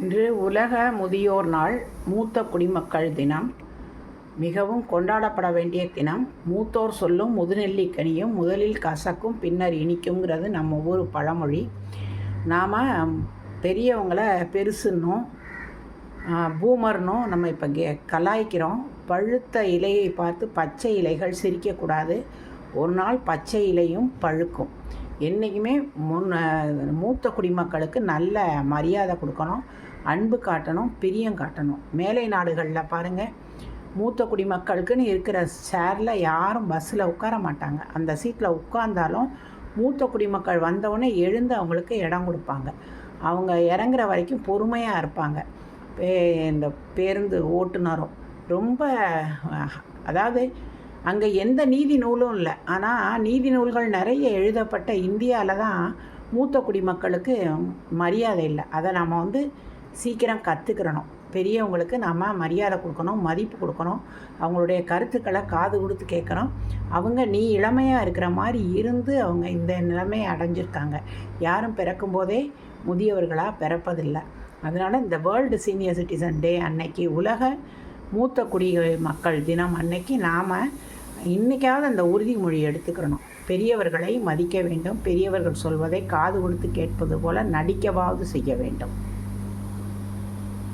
இன்று உலக முதியோர் நாள். மூத்த குடிமக்கள் தினம். மிகவும் கொண்டாடப்பட வேண்டிய தினம். மூத்தோர் சொல்லும் முதுநெல்லிக்கனியும் முதலில் கசக்கும் பின்னர் இனிக்குங்கிறது நம்ம ஊர் பழமொழி. நாம் பெரியவங்களை பெருசுன்னும் பூமர்னும் நம்ம இப்போ கலாய்க்கிறோம். பழுத்த இலையை பார்த்து பச்சை இலைகள் சிரிக்கக்கூடாது. ஒரு நாள் பச்சை இலையும் பழுக்கும். என்றைக்குமே மூத்த குடிமக்களுக்கு நல்ல மரியாதை கொடுக்கணும், அன்பு காட்டணும், பிரியம் காட்டணும். மேலை நாடுகளில் பாருங்கள், மூத்த குடிமக்களுக்குன்னு இருக்கிற சேரில் யாரும் பஸ்ஸில் உட்கார மாட்டாங்க. அந்த சீட்டில் உட்கார்ந்தாலும் மூத்த குடிமக்கள் வந்தவுடனே எழுந்து அவங்களுக்கு இடம் கொடுப்பாங்க. அவங்க இறங்குற வரைக்கும் பொறுமையாக இருப்பாங்க. இந்த பேருந்து ஓட்டுநரும் ரொம்ப, அதாவது அங்கே எந்த நீதி நூலும் இல்லை. ஆனால் நீதி நூல்கள் நிறைய எழுதப்பட்ட இந்தியாவில் தான் மூத்த குடிமக்களுக்கு மரியாதை இல்லை. அதை நாம் சீக்கிரம் கற்றுக்கிறணும். பெரியவங்களுக்கு நாம் மரியாதை கொடுக்கணும், மதிப்பு கொடுக்கணும், அவங்களுடைய கருத்துக்களை காது கொடுத்து கேட்கணும். அவங்க நீ இளமையாக இருக்கிற மாதிரி இருந்து அவங்க இந்த நிலைமையை அடைஞ்சிருக்காங்க. யாரும் பிறக்கும்போதே முதியவர்களாக பிறப்பதில்லை. அதனால் இந்த வேர்ல்டு சீனியர் சிட்டிசன் டே அன்னைக்கு, உலக மூத்த குடிமக்கள் தினம் அன்னைக்கு நாம் இன்றைக்காவது அந்த உறுதிமொழி எடுத்துக்கிறணும். பெரியவர்களை மதிக்க வேண்டும், பெரியவர்கள் சொல்வதை காது கொடுத்து கேட்பது போல் நடிக்கவாவது செய்ய வேண்டும்.